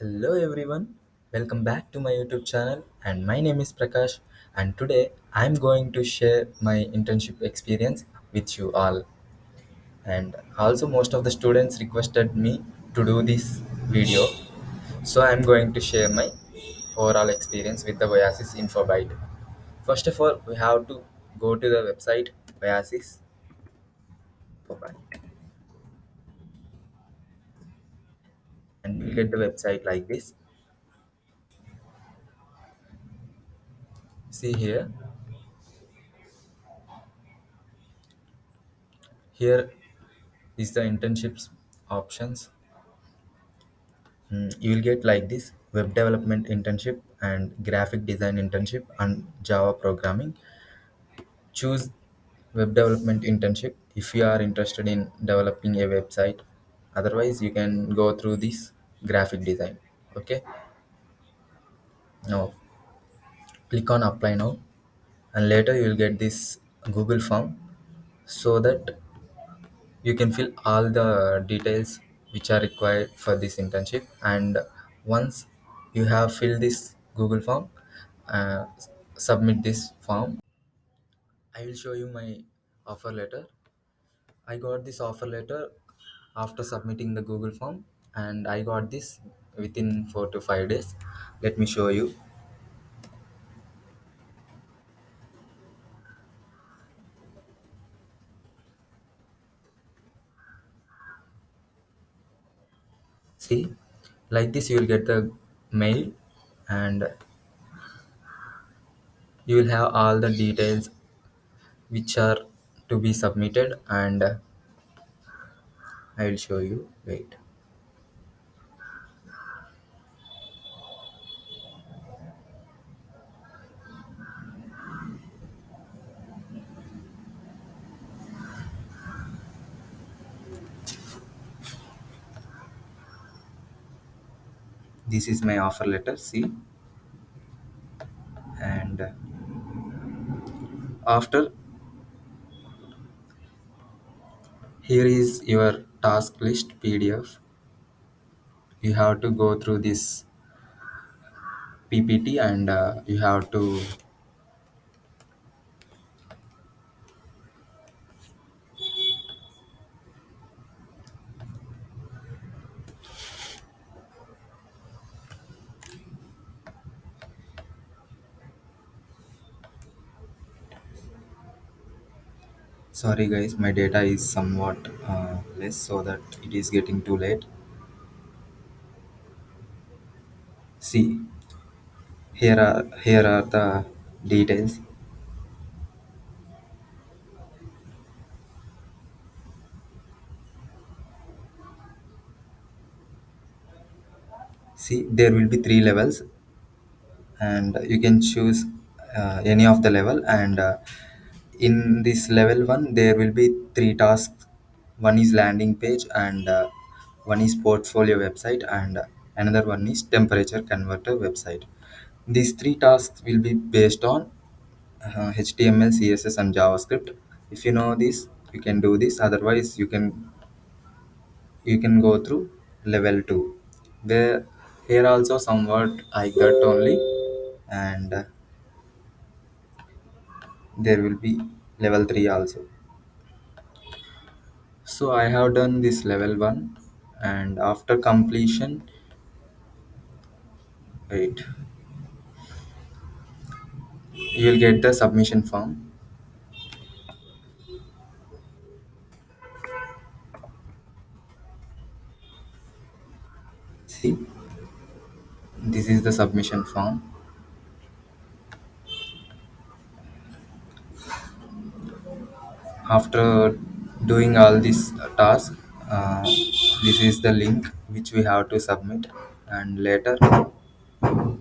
Hello everyone, welcome back to my YouTube channel and my name is Prakash and today I'm going to share my internship experience with you all. And also most of the students requested me to do this video, so I'm going to share my overall experience with the Oasis Infobyte. First of all, we have to go to the website Oasis Infobyte and we'll get the website like this. See here is the internships options. You will get like this: web development internship and graphic design internship and Java programming. Choose web development internship if you are interested in developing a website. Otherwise, you can go through this graphic design. Okay, now click on apply now, and later you will get this Google form so that you can fill all the details which are required for this internship. And once you have filled this Google form, uh, submit this form. I will show you my offer letter. I got this offer letter after submitting the Google form, and I got this within 4 to 5 days. Let me show you. See, like this you will get the mail, and you will have all the details which are to be submitted. And I will show you. Wait. This is my offer letter. See, and after, here is your task list PDF. You have to go through this PPT, and you have to. Sorry guys, my data is somewhat less, so that it is getting too late. See, here are the details. See, there will be three levels, and you can choose any of the level. And in this level one, there will be three tasks. One is landing page, and one is portfolio website, and another one is temperature converter website. These three tasks will be based on HTML, CSS, and JavaScript. If you know this, you can do this. Otherwise, you can go through level 2, where here also somewhat like that only. And there will be level 3 also. So I have done this level 1, and after completion, wait, you will get the submission form. See, this is the submission form. After doing all this task, this is the link which we have to submit. And later I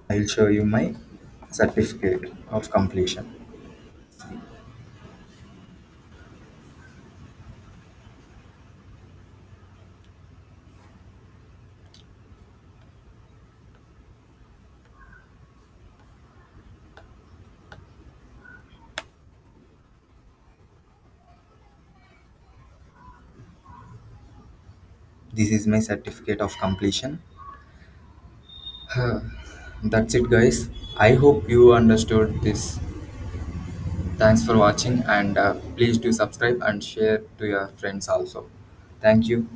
will show you my certificate of completion. This is my certificate of completion. That's it, guys. I hope you understood this. Thanks for watching, and please do subscribe and share to your friends also. Thank you.